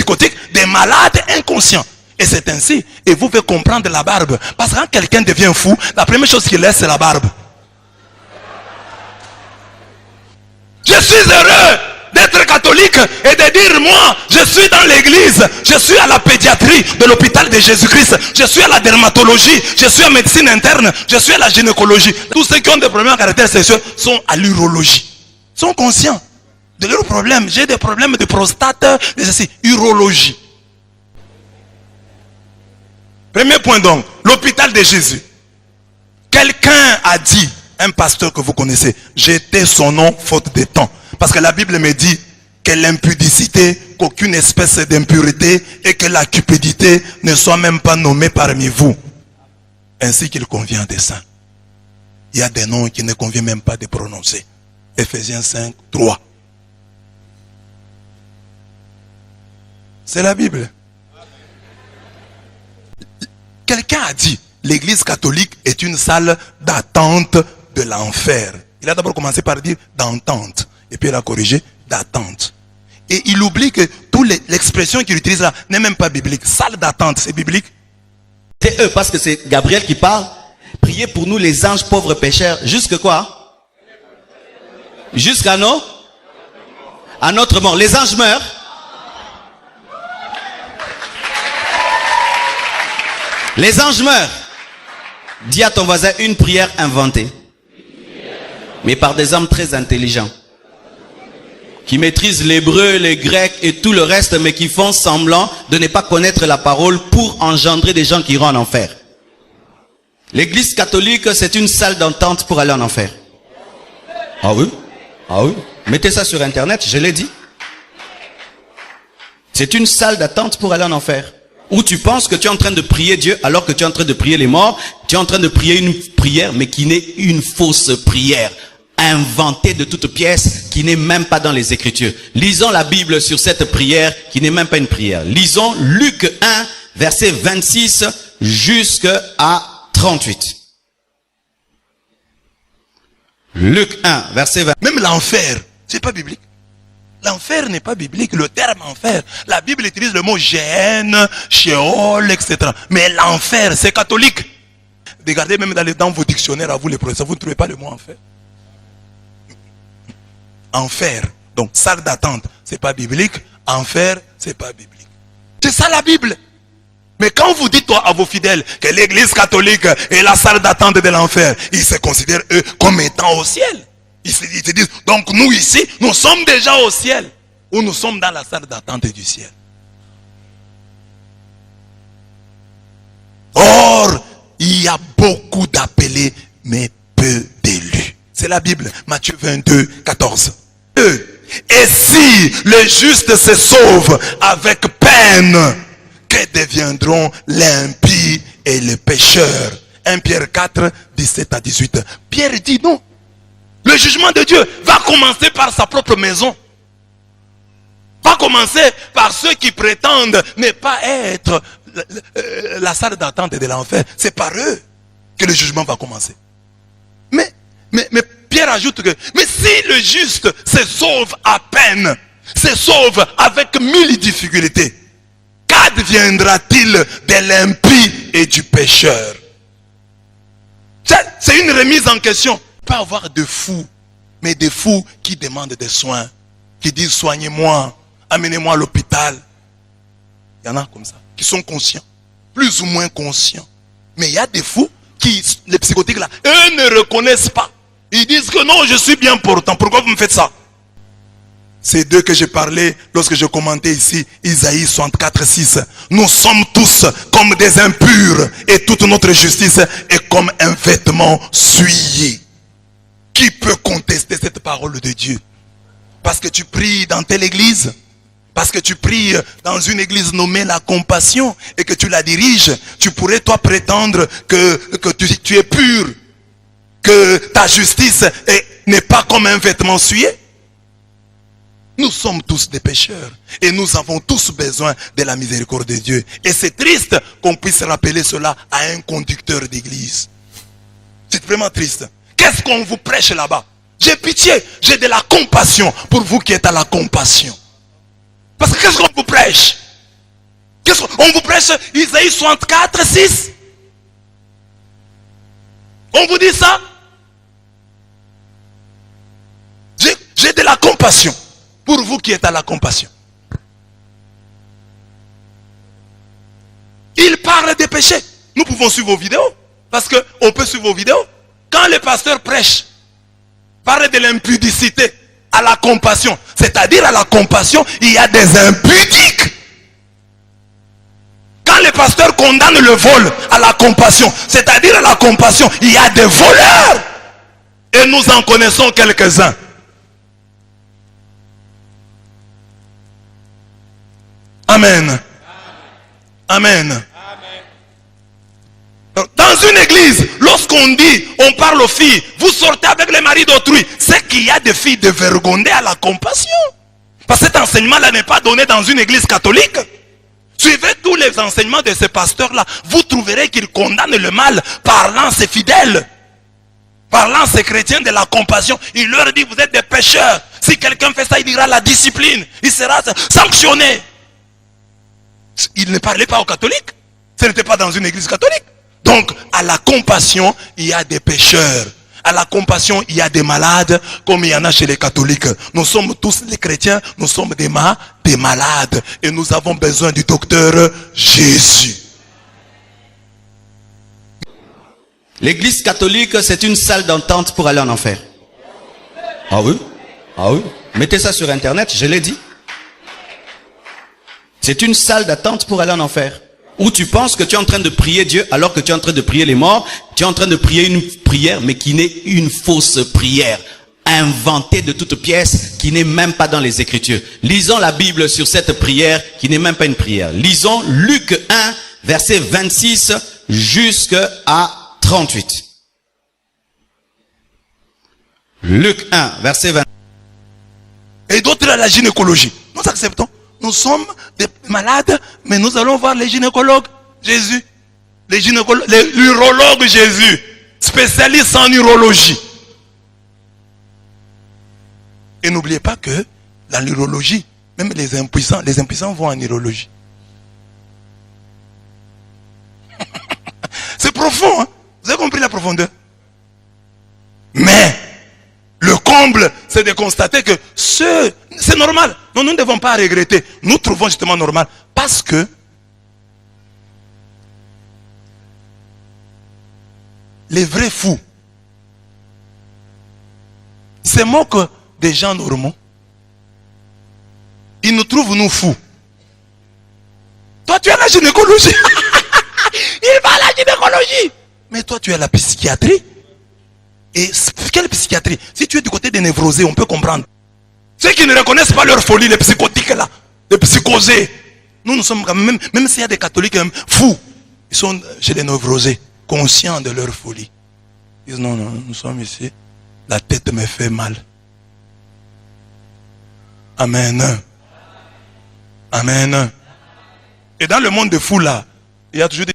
psychotiques, des malades inconscients. Et c'est ainsi. Et vous pouvez comprendre la barbe. Parce que quand quelqu'un devient fou, la première chose qu'il laisse, c'est la barbe. Je suis heureux d'être catholique et de dire, moi, je suis dans l'église, je suis à la pédiatrie de l'hôpital de Jésus-Christ, je suis à la dermatologie, je suis à médecine interne, je suis à la gynécologie. Tous ceux qui ont des problèmes à caractère sexuel sont à l'urologie. Ils sont conscients de leurs problèmes. J'ai des problèmes de prostate, de ceci, urologie. Premier point donc, l'hôpital de Jésus. Quelqu'un a dit, un pasteur que vous connaissez, j'ai tais son nom faute de temps. Parce que la Bible me dit que l'impudicité, qu'aucune espèce d'impureté et que la cupidité ne soit même pas nommée parmi vous. Ainsi qu'il convient des saints. Il y a des noms qui ne convient même pas de prononcer. Ephésiens 5, 3. C'est la Bible. Quelqu'un a dit, l'église catholique est une salle d'attente de l'enfer. Il a d'abord commencé par dire d'entente. Et puis il a corrigé d'attente. Et il oublie que l'expression qu'il utilise là n'est même pas biblique. Salle d'attente, c'est biblique? C'est eux, parce que c'est Gabriel qui parle. Priez pour nous les anges pauvres pécheurs. Jusque quoi? Jusqu'à nos? À notre mort. Les anges meurent. Les anges meurent. Dis à ton voisin une prière inventée. Mais par des hommes très intelligents. Qui maîtrisent l'hébreu, les grecs et tout le reste, mais qui font semblant de ne pas connaître la parole pour engendrer des gens qui iront en enfer. L'église catholique, c'est une salle d'entente pour aller en enfer. Ah oui? Ah oui? Mettez ça sur internet, je l'ai dit. C'est une salle d'attente pour aller en enfer. Où tu penses que tu es en train de prier Dieu alors que tu es en train de prier les morts. Tu es en train de prier une prière, mais qui n'est une fausse prière. Inventée de toutes pièces, qui n'est même pas dans les Écritures. Lisons la Bible sur cette prière, qui n'est même pas une prière. Lisons Luc 1, verset 26 jusqu'à 38. Luc 1, verset 20. Même l'enfer, c'est pas biblique. L'enfer n'est pas biblique. Le terme enfer, la Bible utilise le mot Géhenne, Sheol, etc. Mais l'enfer, c'est catholique. Regardez même dans vos dictionnaires, à vous les professeurs, vous ne trouvez pas le mot enfer. Enfer, donc salle d'attente, c'est pas biblique. Enfer, c'est pas biblique. C'est ça la Bible. Mais quand vous dites à vos fidèles que l'église catholique est la salle d'attente de l'enfer, ils se considèrent eux comme étant au ciel. Ils se disent, donc nous ici, nous sommes déjà au ciel. Ou nous sommes dans la salle d'attente du ciel. Or, il y a beaucoup d'appelés, mais peu d'élus. C'est la Bible, Matthieu 22, 14. Et si le juste se sauve avec peine, que deviendront l'impie et le pécheur? 1 Pierre 4, 17 à 18. Pierre dit non. Le jugement de Dieu va commencer par sa propre maison. Va commencer par ceux qui prétendent ne pas être la salle d'attente de l'enfer. C'est par eux que le jugement va commencer. Mais Pierre ajoute que, mais si le juste se sauve à peine, se sauve avec 1000 difficultés, qu'adviendra-t-il de l'impie et du pécheur? C'est une remise en question. Il peut y avoir de fous, mais des fous qui demandent des soins, qui disent soignez-moi, amenez-moi à l'hôpital. Il y en a comme ça, qui sont conscients, plus ou moins conscients. Mais il y a des fous qui, les psychotiques là, eux ne reconnaissent pas. Ils disent que non, je suis bien portant. Pourquoi vous me faites ça? C'est d'eux que j'ai parlé lorsque je commentais ici Isaïe 64, 6. Nous sommes tous comme des impurs et toute notre justice est comme un vêtement souillé. Qui peut contester cette parole de Dieu? Parce que tu pries dans telle église, parce que tu pries dans une église nommée la compassion et que tu la diriges, tu pourrais toi prétendre que tu es pur, que ta justice n'est pas comme un vêtement souillé. Nous sommes tous des pécheurs et nous avons tous besoin de la miséricorde de Dieu. Et c'est triste qu'on puisse rappeler cela à un conducteur d'église. C'est vraiment triste. Qu'est-ce qu'on vous prêche là-bas? J'ai pitié, j'ai de la compassion pour vous qui êtes à la compassion. Parce que qu'est-ce qu'on vous prêche? On vous prêche Isaïe 64, 6. On vous dit ça. J'ai de la compassion pour vous qui êtes à la compassion. Il parle des péchés. Nous pouvons suivre vos vidéos. Parce qu'on peut suivre vos vidéos. Quand les pasteurs prêchent, parlent de l'impudicité à la compassion. C'est-à-dire à la compassion, il y a des impudiques. Quand les pasteurs condamnent le vol à la compassion, c'est-à-dire à la compassion, il y a des voleurs. Et nous en connaissons quelques-uns. Amen. Amen. Dans une église, lorsqu'on dit, on parle aux filles, vous sortez avec les maris d'autrui, c'est qu'il y a des filles dévergondées à la compassion. Parce que cet enseignement-là n'est pas donné dans une église catholique. Suivez tous les enseignements de ces pasteurs-là. Vous trouverez qu'ils condamnent le mal, parlant ses fidèles, parlant ses chrétiens de la compassion. Il leur dit, vous êtes des pécheurs. Si quelqu'un fait ça, il dira la discipline. Il sera sanctionné. Il ne parlait pas aux catholiques. Ce n'était pas dans une église catholique. Donc, à la compassion, il y a des pécheurs. À la compassion, il y a des malades, comme il y en a chez les catholiques. Nous sommes tous les chrétiens, nous sommes des malades. Et nous avons besoin du docteur Jésus. L'église catholique, c'est une salle d'entente pour aller en enfer. Ah oui? Ah oui? Mettez ça sur internet, je l'ai dit. C'est une salle d'attente pour aller en enfer. Où tu penses que tu es en train de prier Dieu alors que tu es en train de prier les morts. Tu es en train de prier une prière mais qui n'est une fausse prière. Inventée de toutes pièces qui n'est même pas dans les Écritures. Lisons la Bible sur cette prière qui n'est même pas une prière. Lisons Luc 1 verset 26 jusqu'à 38. Luc 1 verset 26. Et d'autres à la gynécologie. Nous acceptons. Nous sommes des malades, mais nous allons voir les gynécologues Jésus. L'urologue Jésus, spécialiste en urologie. Et n'oubliez pas que dans l'urologie, même les impuissants vont en urologie. C'est profond, hein? Vous avez compris la profondeur? Mais le comble, c'est de constater que c'est normal. Non, nous ne devons pas regretter. Nous trouvons justement normal. Parce que les vrais fous se moquent des gens normaux. Ils nous trouvent nous fous. Toi, tu es à la gynécologie. Il va à la gynécologie. Mais toi, tu es à la psychiatrie. Et quelle psychiatrie? Si tu es du côté des névrosés, on peut comprendre. Ceux qui ne reconnaissent pas leur folie, les psychotiques là, les psychosés. Nous sommes quand même s'il y a des catholiques fous, ils sont chez les névrosés, conscients de leur folie. Ils disent non, nous sommes ici, la tête me fait mal. Amen. Amen. Et dans le monde de fous là, il y a toujours des